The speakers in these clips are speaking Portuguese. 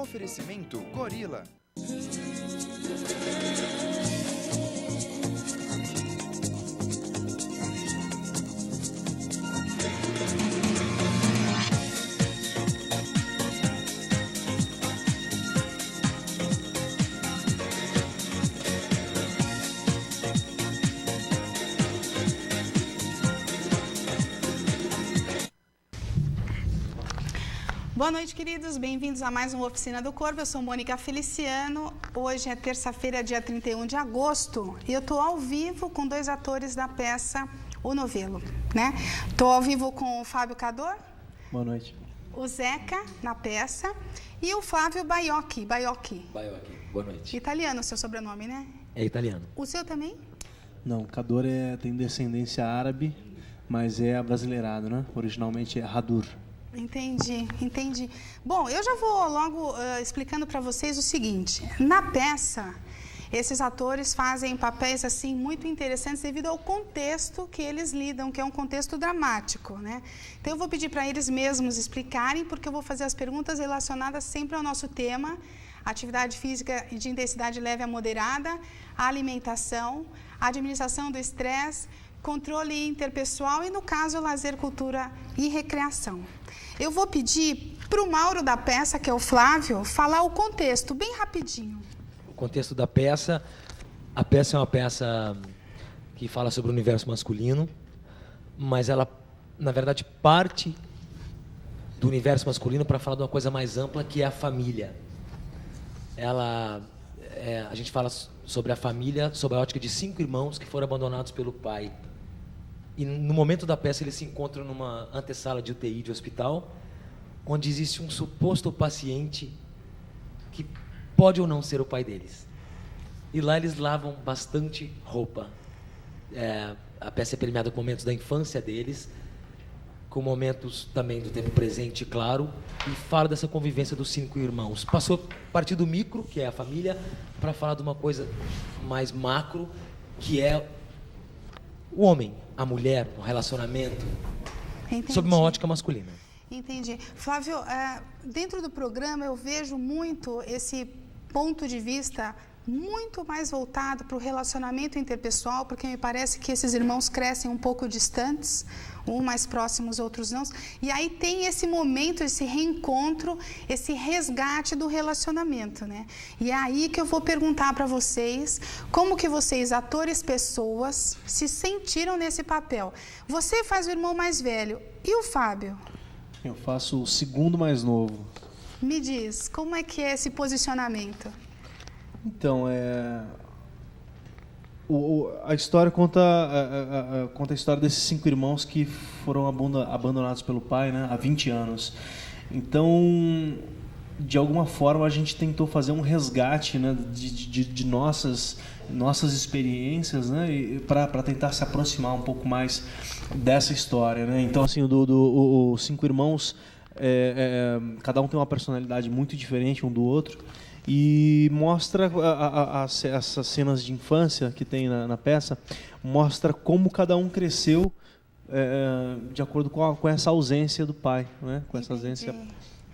Oferecimento Gorila. Boa noite, queridos. Bem-vindos a mais uma Oficina do Corvo. Eu sou Mônica Feliciano. Hoje é terça-feira, dia 31 de agosto. E eu estou ao vivo com dois atores da peça O Novelo, né? Estou ao vivo com o Fábio Cador. Boa noite. O Zeca, na peça. E o Flávio Baiocchi. Boa noite. Italiano o seu sobrenome, né? É italiano. O seu também? Não, Cador tem descendência árabe, mas é abrasileirado, né? Originalmente é Hadur. Entendi. Bom, eu já vou logo explicando para vocês o seguinte. Na peça, esses atores fazem papéis assim muito interessantes devido ao contexto que eles lidam, que é um contexto dramático, né? Então eu vou pedir para eles mesmos explicarem, porque eu vou fazer as perguntas relacionadas sempre ao nosso tema: atividade física de intensidade leve a moderada, a alimentação, a administração do estresse, controle interpessoal e, no caso, lazer, cultura e recreação. Eu vou pedir para o Mauro da peça, que é o Flávio, falar o contexto, bem rapidinho. O contexto da peça, a peça é uma peça que fala sobre o universo masculino, mas ela, na verdade, parte do universo masculino para falar de uma coisa mais ampla, que é a família. A gente fala sobre a família, sob a ótica de 5 irmãos que foram abandonados pelo pai. E no momento da peça eles se encontram numa antessala de UTI de hospital, onde existe um suposto paciente que pode ou não ser o pai deles. E lá eles lavam bastante roupa. A peça é permeada com momentos da infância deles, com momentos também do tempo presente, claro, e fala dessa convivência dos 5 irmãos. Passou a partir do micro, que é a família, para falar de uma coisa mais macro, que é o homem, a mulher, o relacionamento, sob uma ótica masculina. Entendi. Flávio, dentro do programa eu vejo muito esse ponto de vista muito mais voltado para o relacionamento interpessoal, porque me parece que esses irmãos crescem um pouco distantes, um mais próximos, outros não. E aí tem esse momento, esse reencontro, esse resgate do relacionamento, né? E é aí que eu vou perguntar para vocês, como que vocês, atores, pessoas, se sentiram nesse papel. Você faz o irmão mais velho, e o Fábio? Eu faço o segundo mais novo. Me diz, como é que é esse posicionamento? Então, a história conta a história desses 5 irmãos que foram abandonados pelo pai, né, há 20 anos. Então, de alguma forma, a gente tentou fazer um resgate, né, de nossas experiências, né, para tentar se aproximar um pouco mais dessa história, né? Então, assim, os 5 irmãos, cada um tem uma personalidade muito diferente um do outro. E mostra essas cenas de infância que tem na peça, mostra como cada um cresceu de acordo com essa ausência do pai, né? Com essa ausência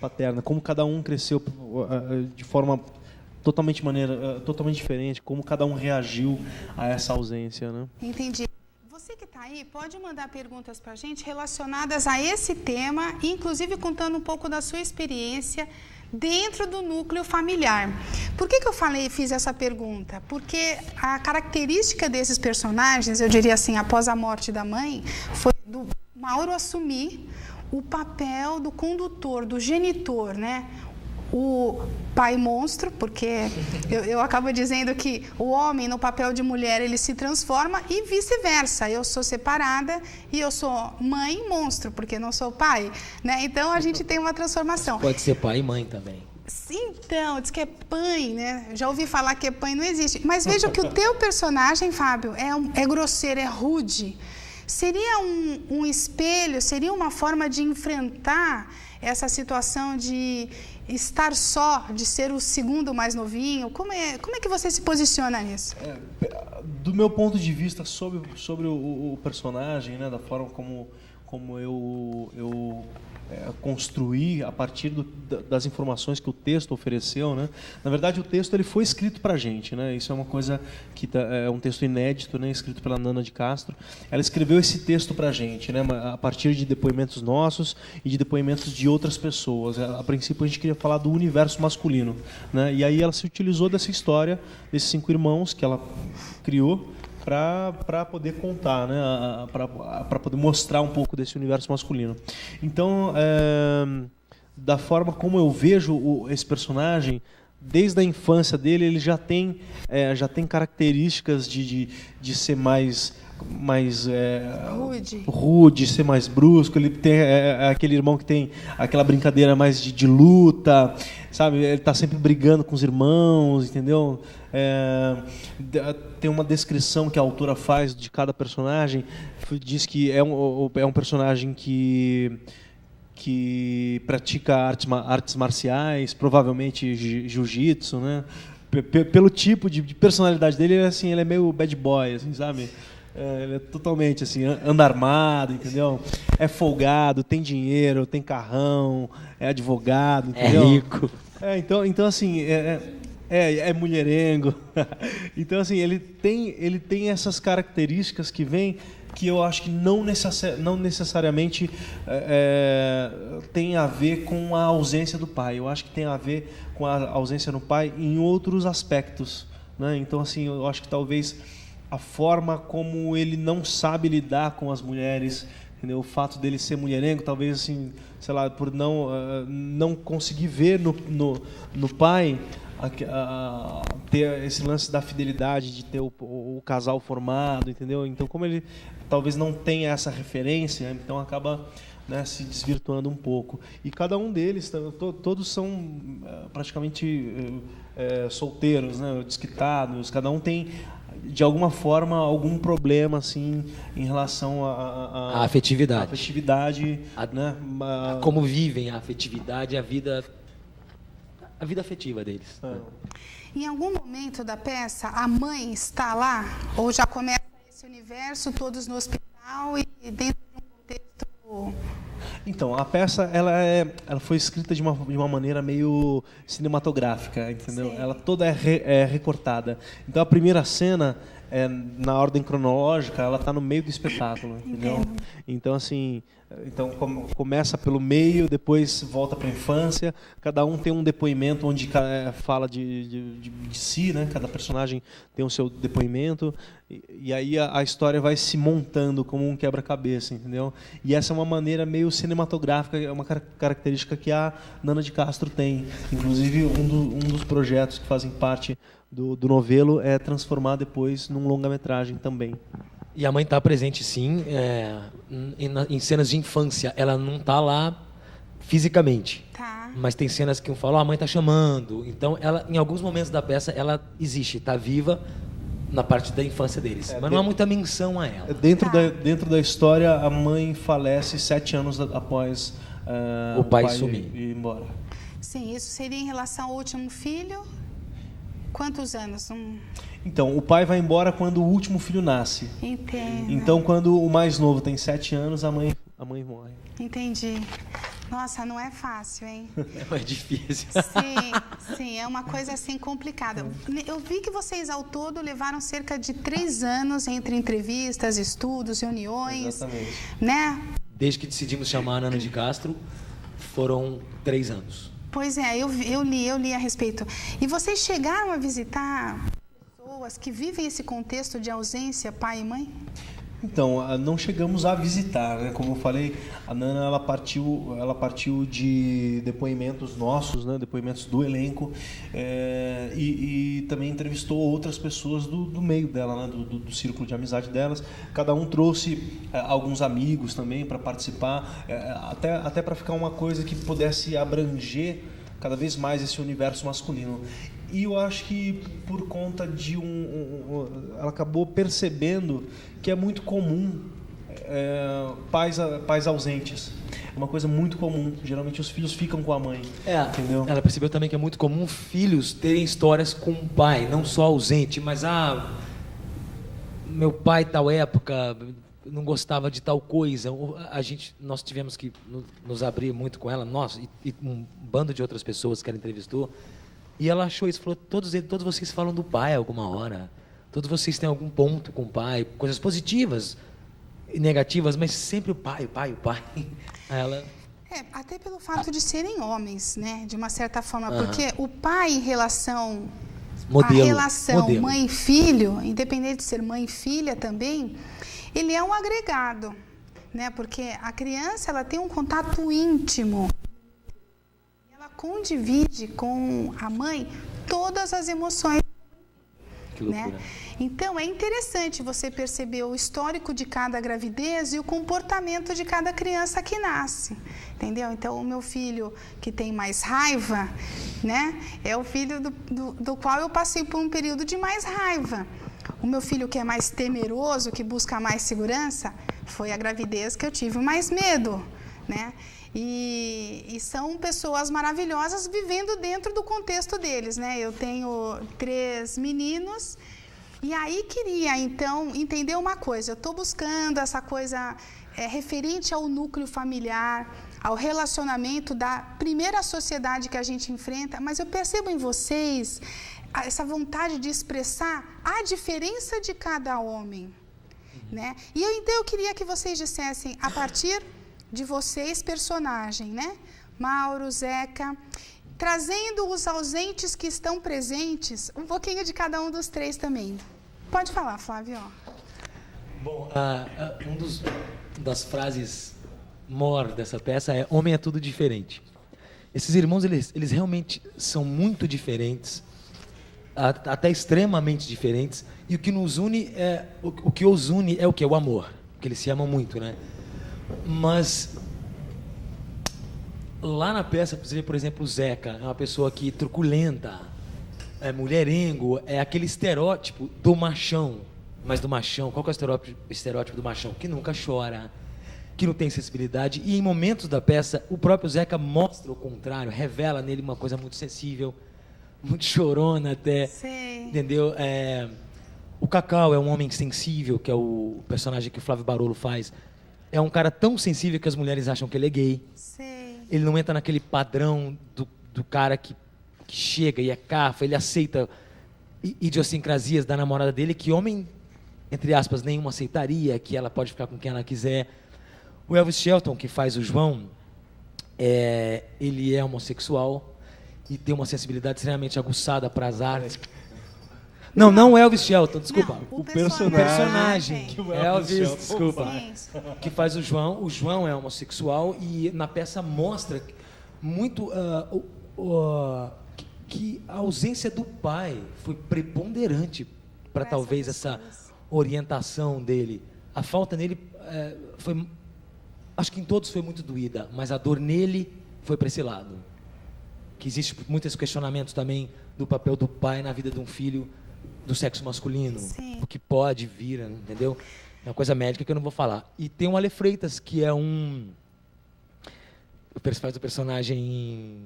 paterna, como cada um cresceu de forma totalmente diferente, como cada um reagiu a essa ausência, né? Entendi. Você que está aí, pode mandar perguntas para a gente relacionadas a esse tema, inclusive contando um pouco da sua experiência dentro do núcleo familiar. Por que eu fiz essa pergunta? Porque a característica desses personagens, eu diria assim, após a morte da mãe, foi do Mauro assumir o papel do condutor, do genitor, né? O pai monstro, porque eu acabo dizendo que o homem no papel de mulher ele se transforma e vice-versa. Eu sou separada e eu sou mãe monstro, porque não sou pai, né? Então a gente tem uma transformação. Pode ser pai e mãe também. Então, diz que é pai, né? Já ouvi falar que é pai, não existe. Mas veja que o teu personagem, Fábio, é grosseiro, é rude. Seria um espelho, seria uma forma de enfrentar essa situação de estar só, de ser o segundo mais novinho? Como é que você se posiciona nisso? Do meu ponto de vista sobre o personagem, né, da forma como como eu construir a partir das informações que o texto ofereceu, né? Na verdade, o texto ele foi escrito para a gente, né? Isso é uma coisa que é um texto inédito, né? Escrito pela Nana de Castro. Ela escreveu esse texto para a gente, né? A partir de depoimentos nossos e de depoimentos de outras pessoas. A princípio, a gente queria falar do universo masculino, né? E aí ela se utilizou dessa história desses 5 irmãos que ela criou para poder contar, né? Para poder mostrar um pouco desse universo masculino. Então, da forma como eu vejo esse personagem, desde a infância dele, ele já tem características de ser mais rude, ser mais brusco. Ele tem aquele irmão que tem aquela brincadeira mais de luta, sabe? Ele está sempre brigando com os irmãos, entendeu? Tem uma descrição que a autora faz de cada personagem, diz que é um personagem que pratica artes marciais, provavelmente jiu-jitsu, né? Pelo tipo de personalidade dele, ele é meio bad boy, assim, sabe? Ele é totalmente assim, anda armado, entendeu? É folgado, tem dinheiro, tem carrão, é advogado, entendeu? É rico. Então assim, é mulherengo. Então assim, ele tem essas características que eu acho que não necessariamente tem a ver com a ausência do pai. Eu acho que tem a ver com a ausência do pai em outros aspectos, né? Então assim, eu acho que talvez a forma como ele não sabe lidar com as mulheres, entendeu? O fato dele ser mulherengo, talvez assim, sei lá, por não conseguir ver no pai ter esse lance da fidelidade, de ter o casal formado, entendeu? Então, como ele talvez não tenha essa referência, então acaba, né, se desvirtuando um pouco. E cada um deles, todos são praticamente solteiros, né, desquitados. Cada um tem, de alguma forma, algum problema assim em relação à afetividade. Né? Como vivem a afetividade, a vida afetiva deles. Em algum momento da peça, a mãe está lá? Ou já começa esse universo, todos no hospital e dentro de um contexto... Então, a peça ela foi escrita de uma maneira meio cinematográfica, entendeu? Sim. Ela toda é recortada. Então, a primeira cena, na ordem cronológica, ela está no meio do espetáculo, entendeu? Então, assim, começa pelo meio, depois volta para a infância. Cada um tem um depoimento onde fala de si, né? Cada personagem tem o seu depoimento. E aí a história vai se montando como um quebra-cabeça, entendeu? E essa é uma maneira meio cinematográfica, é uma característica que a Nana de Castro tem. Inclusive, um dos projetos que fazem parte do novelo é transformar depois num longa-metragem também. E a mãe está presente, sim, em cenas de infância. Ela não está lá fisicamente. Tá. Mas tem cenas que a mãe está chamando. Então, ela, em alguns momentos da peça, ela existe, está viva na parte da infância deles. Mas não há muita menção a ela. Dentro da história, a mãe falece 7 anos após o pai sumir. Ir embora. Sim, isso seria em relação ao último filho? Quantos anos? Então, o pai vai embora quando o último filho nasce. Entendo. Então, quando o mais novo tem 7 anos, a mãe morre. Entendi. Nossa, não é fácil, hein? É difícil. Sim, é uma coisa assim complicada. Eu vi que vocês ao todo levaram cerca de 3 anos entre entrevistas, estudos, reuniões. Exatamente. Né? Desde que decidimos chamar a Nana de Castro, foram 3 anos. Pois é, eu li a respeito. E vocês chegaram a visitar pessoas que vivem esse contexto de ausência, pai e mãe? Então, não chegamos a visitar, né? Como eu falei, a Nana ela partiu de depoimentos nossos, né? Depoimentos do elenco, e também entrevistou outras pessoas do meio dela, né? Do círculo de amizade delas. Cada um trouxe alguns amigos também para participar, até para ficar uma coisa que pudesse abranger cada vez mais esse universo masculino. E eu acho que por conta de ela acabou percebendo que é muito comum pais ausentes. É uma coisa muito comum. Geralmente os filhos ficam com a mãe. Entendeu? Ela percebeu também que é muito comum filhos terem histórias com o pai, não só ausente, mas meu pai tal época não gostava de tal coisa. Nós tivemos que nos abrir muito com ela, nós e um bando de outras pessoas que ela entrevistou. E ela achou isso, falou, todos vocês falam do pai alguma hora. Todos vocês têm algum ponto com o pai, coisas positivas e negativas, mas sempre o pai. Aí ela... até pelo fato de serem homens, né? De uma certa forma, porque o pai em relação... A relação mãe-filho, independente de ser mãe e filha também, ele é um agregado, né? Porque a criança ela tem um contato íntimo, ela condivide com a mãe todas as emoções, né? Então é interessante você perceber o histórico de cada gravidez e o comportamento de cada criança que nasce, entendeu? Então o meu filho que tem mais raiva, né, é o filho do qual eu passei por um período de mais raiva. O meu filho que é mais temeroso, que busca mais segurança, foi a gravidez que eu tive mais medo, né? E são pessoas maravilhosas vivendo dentro do contexto deles, né? Eu tenho 3 meninos e aí queria, então, entender uma coisa. Eu estou buscando essa coisa referente ao núcleo familiar, ao relacionamento da primeira sociedade que a gente enfrenta, mas eu percebo em vocês essa vontade de expressar a diferença de cada homem, né? E então eu queria que vocês dissessem, a partir de vocês, personagem, né? Mauro, Zeca, trazendo os ausentes que estão presentes, um pouquinho de cada um dos 3 também. Pode falar, Flávio. Bom, das frases mor dessa peça é: homem é tudo diferente. Esses irmãos, eles realmente são muito diferentes, até extremamente diferentes, e o que nos une o que os une é o que? O amor, porque eles se amam muito, né? Mas lá na peça, você vê, por exemplo, o Zeca, é uma pessoa que truculenta, é mulherengo, é aquele estereótipo do machão. Mas do machão, qual que é o estereótipo do machão? Que nunca chora, que não tem sensibilidade. E em momentos da peça, o próprio Zeca mostra o contrário, revela nele uma coisa muito sensível, muito chorona até. Sim. Entendeu? O Cacau é um homem sensível, que é o personagem que o Flávio Barolo faz. É um cara tão sensível que as mulheres acham que ele é gay. Sim. Ele não entra naquele padrão do cara que chega e é cafa, ele aceita idiosincrasias da namorada dele, que homem, entre aspas, nenhum aceitaria, que ela pode ficar com quem ela quiser. O Elvis Shelton, que faz o João, ele é homossexual e tem uma sensibilidade extremamente aguçada para as artes. Não o Elvis Shelton, desculpa. Não, o personagem. Elvis, desculpa. Sim. Que faz o João. O João é homossexual e na peça mostra muito que a ausência do pai foi preponderante para talvez essa orientação dele. A falta nele foi, acho que em todos foi muito doída, mas a dor nele foi para esse lado. Que existe muitos questionamentos também do papel do pai na vida de um filho do sexo masculino. Sim. O que pode vir, entendeu? É uma coisa médica que eu não vou falar. E tem o Ale Freitas, que é faz o personagem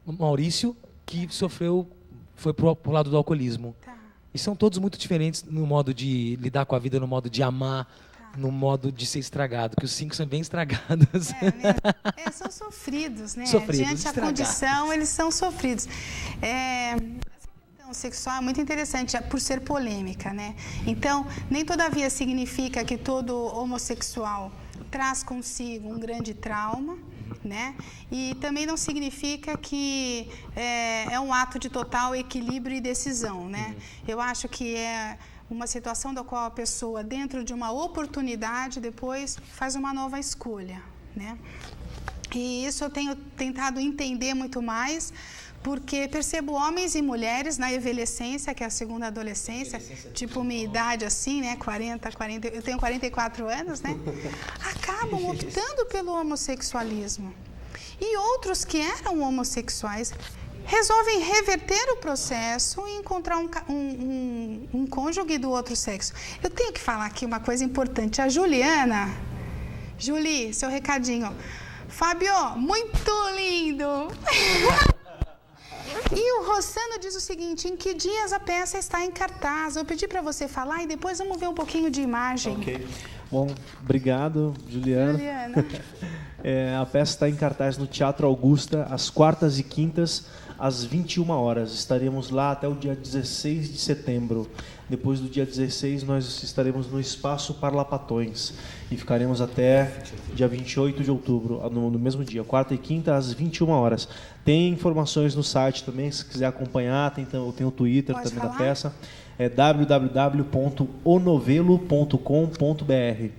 Maurício, que foi pro lado do alcoolismo. Tá. E são todos muito diferentes no modo de lidar com a vida, no modo de amar, no modo de ser estragado, que os 5 são bem estragados. São sofridos, né? Sofridos, Diante da condição, eles são sofridos. O sexual é muito interessante por ser polêmica, né? Então, nem todavia significa que todo homossexual traz consigo um grande trauma, né? E também não significa que é um ato de total equilíbrio e decisão, né? Eu acho que é uma situação da qual a pessoa, dentro de uma oportunidade, depois faz uma nova escolha, né? E isso eu tenho tentado entender muito mais, porque percebo homens e mulheres na envelhecência, que é a segunda adolescência, tipo minha idade assim, né, 40, eu tenho 44 anos, né, acabam optando pelo homossexualismo. E outros que eram homossexuais resolvem reverter o processo e encontrar um cônjuge do outro sexo. Eu tenho que falar aqui uma coisa importante. A Juliana, Julie, seu recadinho. Fábio, muito lindo! E o Rossano diz o seguinte: em que dias a peça está em cartaz? Eu pedi para você falar e depois vamos ver um pouquinho de imagem. Ok. Bom, obrigado, Juliana. A peça está em cartaz no Teatro Augusta, às quartas e quintas, às 21 horas. Estaremos lá até o dia 16 de setembro. Depois do dia 16, nós estaremos no Espaço Parlapatões e ficaremos até dia 28 de outubro, no mesmo dia, quarta e quinta, às 21 horas. Tem informações no site também, se quiser acompanhar, tem o Twitter também da peça. É www.onovelo.com.br.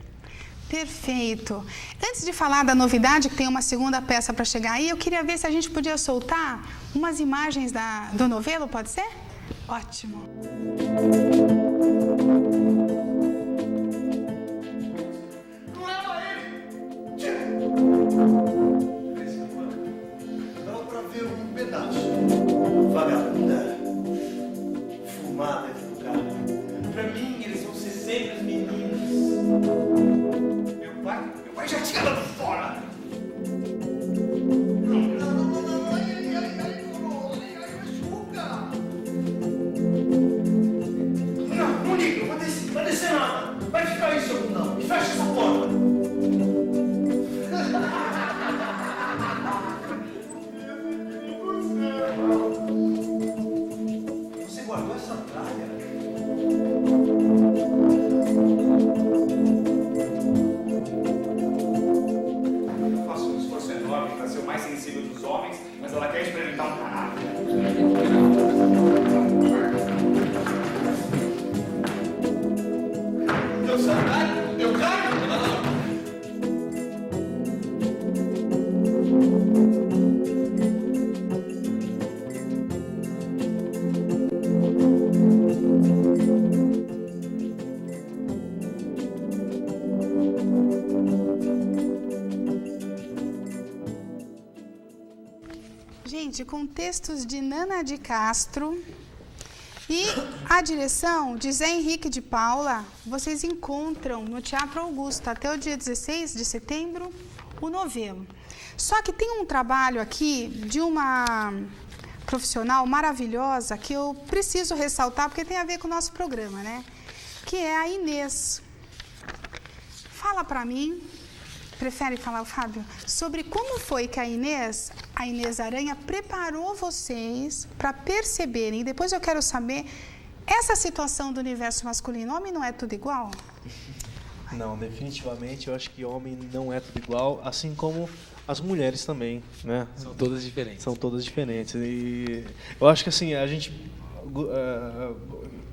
Perfeito. Antes de falar da novidade, que tem uma segunda peça para chegar aí, eu queria ver se a gente podia soltar umas imagens do novelo, pode ser? Ótimo. Não leva ele! Dá pra ver um pedaço. Vagabunda. Fumada de lugar. Pra mim, eles vão ser sempre os meninos. Meu pai já tinha dado fora. Não. Não liga, vai descer nada. Vai ficar aí, seu bundão. E fecha essa porta. Você guardou essa praia? Eu faço um esforço enorme para ser o mais sensível dos homens, mas ela quer experimentar um caráter. Deu saudade? Deu cargo? Gente, com textos de Nana de Castro e a direção de Zé Henrique de Paula, vocês encontram no Teatro Augusta até o dia 16 de setembro o novelo. Só que tem um trabalho aqui de uma profissional maravilhosa que eu preciso ressaltar porque tem a ver com o nosso programa, né? Que é a Inês. Fala para mim. Prefere falar, Fábio, sobre como foi que a Inês Aranha preparou vocês para perceberem, e depois eu quero saber, essa situação do universo masculino, homem não é tudo igual? Não, definitivamente eu acho que homem não é tudo igual, assim como as mulheres também, né? São todas diferentes. São todas diferentes. E eu acho que assim, a gente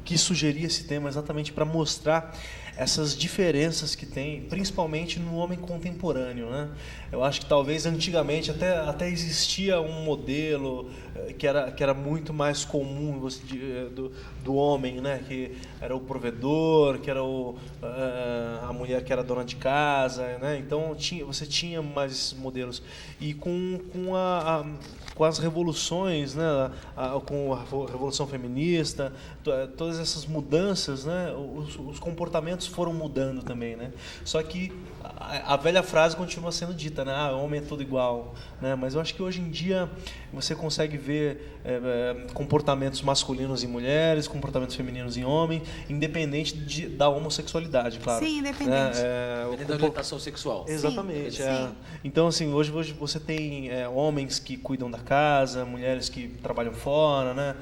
quis sugerir esse tema exatamente para mostrar essas diferenças que tem, principalmente no homem contemporâneo, né? Eu acho que talvez antigamente até existia um modelo que era muito mais comum do homem, né? Que era o provedor, que era a mulher que era dona de casa, né? Então você tinha mais esses modelos. E com as revoluções, né? Com a Revolução Feminista, todas essas mudanças, né? Os comportamentos foram mudando também, né? Só que a velha frase continua sendo dita, né? Homem é tudo igual, né? Mas eu acho que hoje em dia você consegue ver comportamentos masculinos em mulheres, comportamentos femininos em homens, independente da homossexualidade, claro. Sim, independente. Independente da orientação sexual. Exatamente. Sim. Então, assim, hoje você tem homens que cuidam da casa, mulheres que trabalham fora, né?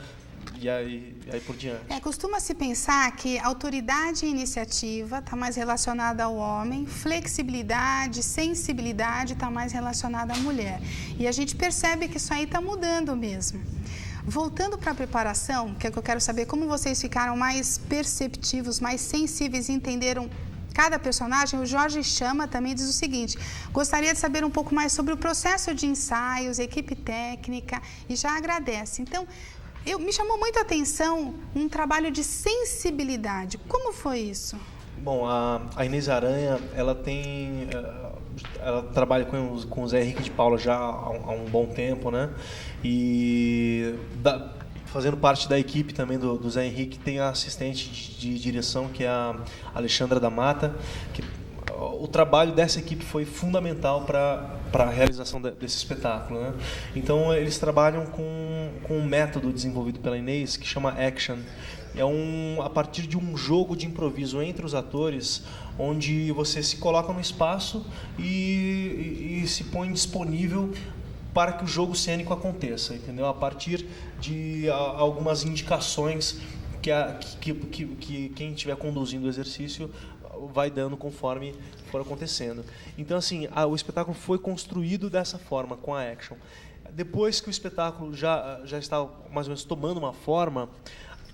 E aí por diante. Costuma-se pensar que autoridade e iniciativa está mais relacionada ao homem, flexibilidade, sensibilidade está mais relacionada à mulher. E a gente percebe que isso aí está mudando mesmo. Voltando para a preparação, que é que eu quero saber como vocês ficaram mais perceptivos, mais sensíveis e entenderam cada personagem. O Jorge Chama também diz o seguinte: gostaria de saber um pouco mais sobre o processo de ensaios, equipe técnica, e já agradece. Então, me chamou muito a atenção um trabalho de sensibilidade. Como foi isso? Bom, a Inês Aranha, ela trabalha com o Zé Henrique de Paula já há um bom tempo, né? E fazendo parte da equipe também do Zé Henrique, tem a assistente de direção, que é a Alexandra da Mata, que o trabalho dessa equipe foi fundamental para a realização desse espetáculo, né? Então, eles trabalham com um método desenvolvido pela Inês que chama Action. a partir de um jogo de improviso entre os atores, onde você se coloca no espaço e se põe disponível para que o jogo cênico aconteça, entendeu? A partir de algumas indicações que quem estiver conduzindo o exercício vai dando conforme for acontecendo. Então, assim, o espetáculo foi construído dessa forma, com a action. Depois que o espetáculo já estava mais ou menos tomando uma forma,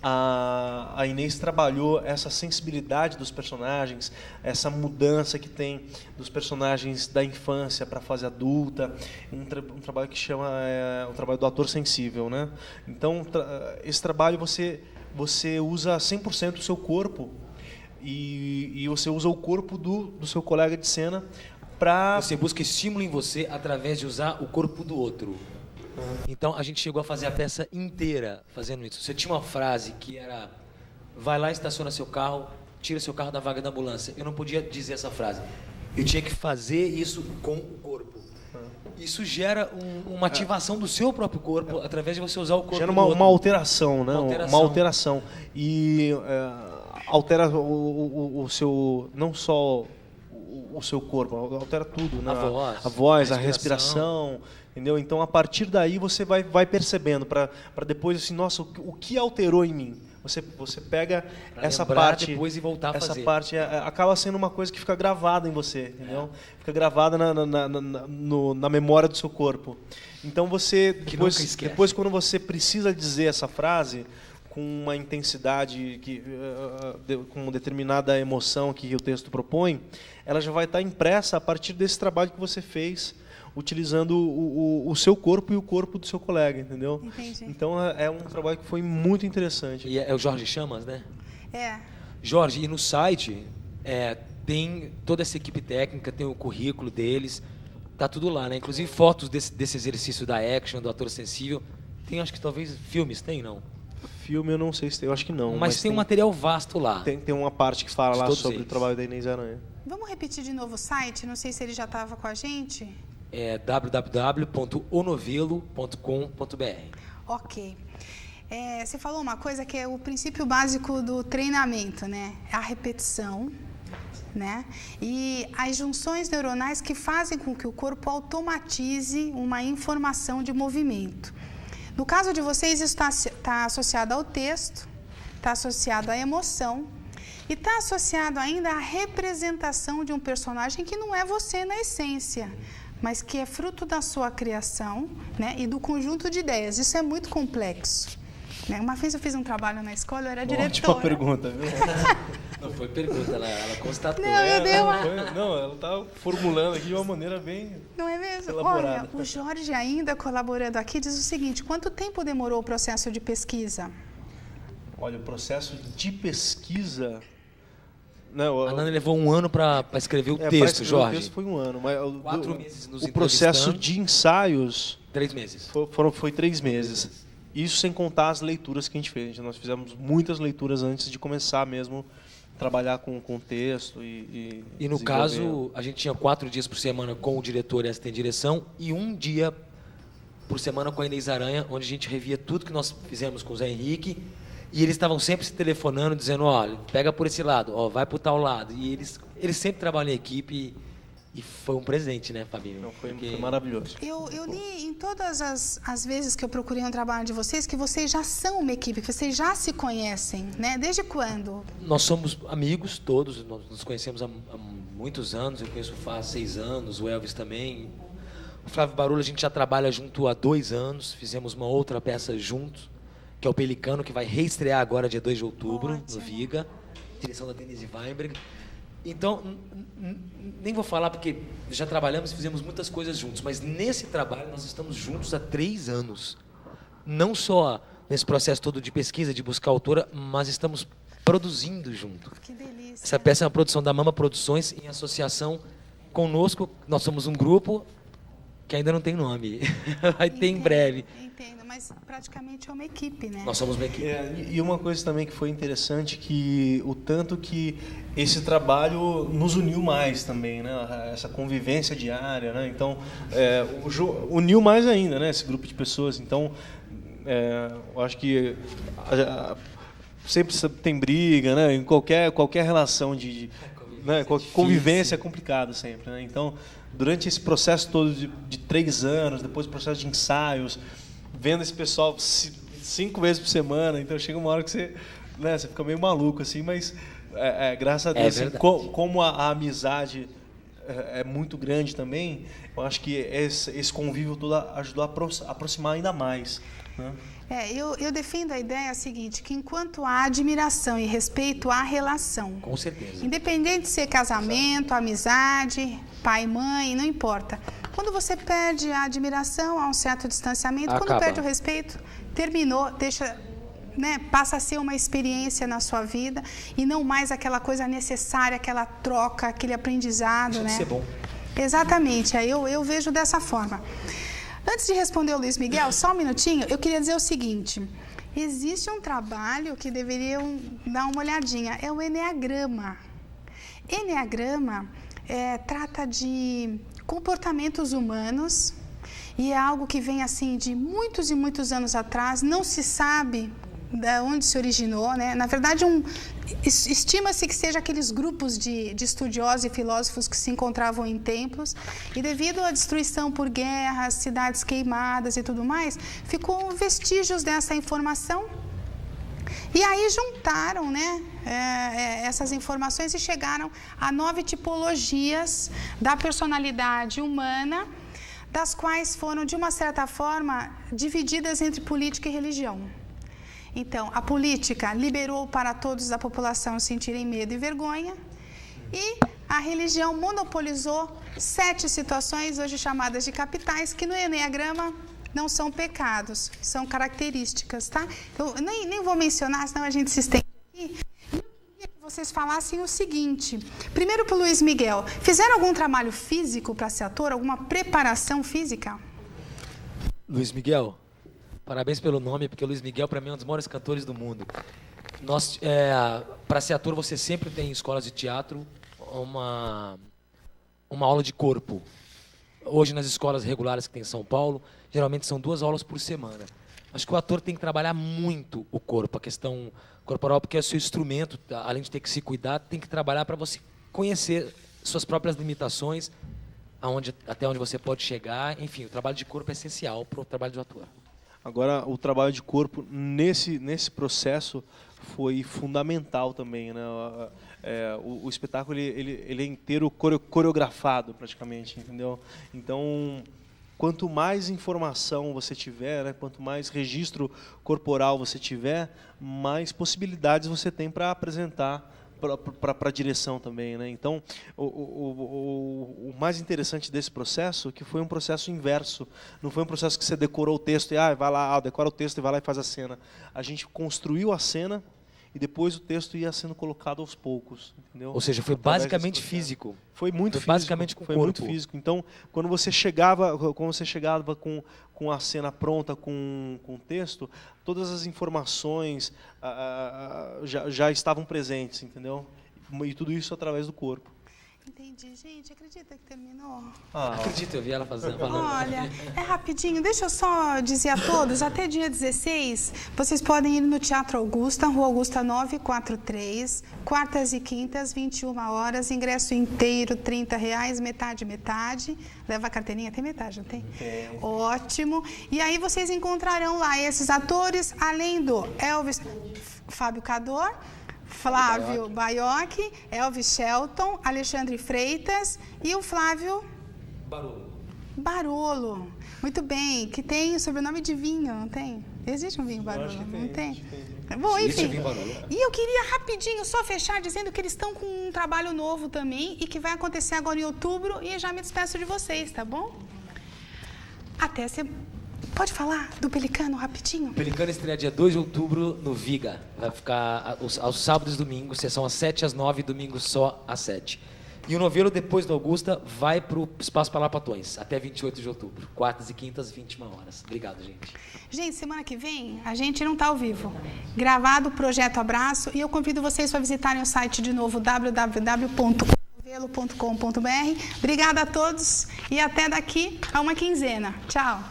a Inês trabalhou essa sensibilidade dos personagens, essa mudança que tem dos personagens da infância para a fase adulta, um trabalho que chama o trabalho do ator sensível, né? Então, esse trabalho você usa 100% do seu corpo e você usa o corpo do seu colega de cena para... Você busca estímulo em você através de usar o corpo do outro. Então, a gente chegou a fazer a peça inteira fazendo isso. Você tinha uma frase que era: vai lá, estaciona seu carro, tira seu carro da vaga da ambulância. Eu não podia dizer essa frase. Eu tinha que fazer isso com o corpo. Isso gera uma ativação do seu próprio corpo através de você usar o corpo gera do outro. uma alteração, né? Uma alteração. E altera o seu... não só o seu corpo, altera tudo, né? A voz, a respiração, entendeu? Então, a partir daí, você vai percebendo, para depois, assim, nossa, o que alterou em mim? Você pega pra essa parte depois e voltar a essa fazer. parte acaba sendo uma coisa que fica gravada em você, entendeu? Fica gravada na memória do seu corpo. Então, você depois quando você precisa dizer essa frase com uma intensidade, com uma determinada emoção que o texto propõe, ela já vai estar impressa a partir desse trabalho que você fez, utilizando o seu corpo e o corpo do seu colega, entendeu? Entendi. Então, é um trabalho que foi muito interessante. E é o Jorge Chamas, né? É. Jorge, e no site tem toda essa equipe técnica, tem o currículo deles, tá tudo lá, né? Inclusive fotos desse exercício da action, do ator sensível. Tem, acho que talvez filmes, tem, não? Filme eu não sei se tem, eu acho que não. Mas tem um material vasto lá. Tem uma parte que fala lá sobre eles. o trabalho da Inês Aranha. Vamos repetir de novo o site? Não sei se ele já estava com a gente. É www.onovelo.com.br. Ok. Você falou uma coisa que é o princípio básico do treinamento, né? A repetição, né? E as junções neuronais que fazem com que o corpo automatize uma informação de movimento. No caso de vocês, isso está associado ao texto, está associado à emoção e está associado ainda à representação de um personagem que não é você na essência, mas que é fruto da sua criação, né, e do conjunto de ideias. Isso é muito complexo. Né? Uma vez eu fiz um trabalho na escola, eu era diretora. Ótima pergunta, viu? Não foi pergunta, ela constatou. Não, eu dei uma... ela está formulando aqui de uma maneira bem... Não é mesmo? elaborada. Olha, o Jorge ainda colaborando aqui diz o seguinte: quanto tempo demorou o processo de pesquisa? Olha, o processo de pesquisa... A Nana levou 1 ano para escrever o texto, Jorge. O texto foi 1 ano, mas 4 meses nos o processo entrevistando. de ensaios 3 meses. Foi 3 meses. Isso sem contar as leituras que a gente fez. Nós fizemos muitas leituras antes de começar mesmo a trabalhar com o texto e no caso, a gente tinha 4 dias por semana com o diretor e assistente de direção e 1 dia por semana com a Inês Aranha, onde a gente revia tudo que nós fizemos com o Zé Henrique. E eles estavam sempre se telefonando, dizendo: olha, pega por esse lado, ó, vai por tal lado. E eles sempre trabalham em equipe e foi um presente, né, Fabinho? Não, foi maravilhoso. Eu li em todas as vezes que eu procurei um trabalho de vocês que vocês já são uma equipe, que vocês já se conhecem, né? Desde quando? Nós somos amigos todos, nós nos conhecemos há muitos anos. Eu conheço o Fá há 6 anos, o Elvis também. O Flávio Barulho a gente já trabalha junto há 2 anos, fizemos uma outra peça juntos, que é o Pelicano, que vai reestrear agora dia 2 de outubro, Ótimo. no Viga, direção da Denise Weinberg. Então, nem vou falar porque já trabalhamos e fizemos muitas coisas juntos, mas nesse trabalho nós estamos juntos há 3 anos. Não só nesse processo todo de pesquisa, de buscar autora, mas estamos produzindo junto. Que delícia. Essa peça é uma produção da Mama Produções em associação conosco. Nós somos um grupo que ainda não tem nome. Vai ter em breve. Entendo, mas praticamente é uma equipe, né? Nós somos uma equipe. E uma coisa também que foi interessante, que o tanto que esse trabalho nos uniu mais também, né? Essa convivência diária, né? Então, uniu mais ainda, né? Esse grupo de pessoas. Então, eu acho que sempre tem briga, né? Em qualquer relação né? Convivência é complicado sempre, né? Então, durante esse processo todo de 3 anos, depois do processo de ensaios, vendo esse pessoal 5 vezes por semana, então chega uma hora que você fica meio maluco, assim, mas graças a Deus, assim, como a amizade é muito grande também, eu acho que esse convívio todo ajudou a aproximar ainda mais, né? Eu defendo a ideia seguinte, que enquanto há admiração e respeito, há relação. Com certeza. Independente de ser casamento, amizade, pai, mãe, não importa. Quando você perde a admiração, há um certo distanciamento. Quando perde o respeito, terminou, passa a ser uma experiência na sua vida e não mais aquela coisa necessária, aquela troca, aquele aprendizado. Isso ser bom. Exatamente, eu vejo dessa forma. Antes de responder o Luiz Miguel, só um minutinho, eu queria dizer o seguinte. Existe um trabalho que deveriam dar uma olhadinha, é o Eneagrama. Eneagrama trata de comportamentos humanos e é algo que vem assim de muitos e muitos anos atrás, não se sabe de onde se originou, né? Na verdade, estima-se que seja aqueles grupos de estudiosos e filósofos que se encontravam em templos e devido à destruição por guerras, cidades queimadas e tudo mais, ficou vestígios dessa informação e aí juntaram, essas informações e chegaram a 9 tipologias da personalidade humana, das quais foram, de uma certa forma, divididas entre política e religião. Então, a política liberou para todos a população sentirem medo e vergonha e a religião monopolizou 7 situações, hoje chamadas de capitais, que no Eneagrama não são pecados, são características, tá? Então, nem vou mencionar, senão a gente se estende aqui. Eu queria que vocês falassem o seguinte. Primeiro para o Luiz Miguel. Fizeram algum trabalho físico para ser ator? Alguma preparação física? Luiz Miguel, parabéns pelo nome, porque o Luiz Miguel, para mim, é um dos maiores cantores do mundo. Para ser ator, você sempre tem em escolas de teatro uma aula de corpo. Hoje, nas escolas regulares que tem em São Paulo, geralmente são 2 aulas por semana. Acho que o ator tem que trabalhar muito o corpo, a questão corporal, porque é o seu instrumento, além de ter que se cuidar, tem que trabalhar para você conhecer suas próprias limitações, até onde você pode chegar. Enfim, o trabalho de corpo é essencial para o trabalho do ator. Agora, o trabalho de corpo nesse processo foi fundamental também, né? O espetáculo ele é inteiro coreografado praticamente, entendeu? Então, quanto mais informação você tiver, né? Quanto mais registro corporal você tiver, mais possibilidades você tem para apresentar para a direção também, né? Então, o mais interessante desse processo é que foi um processo inverso. Não foi um processo que você decorou o texto e vai lá, decora o texto e vai lá e faz a cena. A gente construiu a cena e depois o texto ia sendo colocado aos poucos, entendeu? Ou seja, foi basicamente físico. Foi muito físico. Basicamente com o corpo. Muito físico. Então, quando você chegava com a cena pronta, com o texto, todas as informações já estavam presentes, entendeu? E tudo isso através do corpo. Entendi. Gente, acredita que terminou? Acredito, eu vi ela falando. Olha, é rapidinho. Deixa eu só dizer a todos, até dia 16, vocês podem ir no Teatro Augusta, Rua Augusta 943, quartas e quintas, 21 horas, ingresso inteiro, R$30, metade. Leva a carteirinha, tem metade, não tem? Tem. Ótimo. E aí vocês encontrarão lá esses atores, além do Elvis, Fábio Cador, Flávio Baiocchi, Elvis Shelton, Alexandre Freitas e o Flávio Barolo. Muito bem, que tem sobrenome de vinho, não tem? Existe um vinho Barolo? Não tem? Bom, enfim. E eu queria rapidinho só fechar dizendo que eles estão com um trabalho novo também e que vai acontecer agora em outubro e já me despeço de vocês, tá bom? Até Pode falar do Pelicano rapidinho? O Pelicano estreia dia 2 de outubro no Viga. Vai ficar aos sábados e domingos, sessão às 7 às 9, domingos só às 7. E o novelo, depois do Augusta, vai para o Espaço Palapatões, até 28 de outubro. Quartas e quintas, 21 horas. Obrigado, gente. Gente, semana que vem a gente não está ao vivo. Gravado o Projeto Abraço e eu convido vocês para visitarem o site de novo, www.novelo.com.br. Obrigada a todos e até daqui a uma quinzena. Tchau.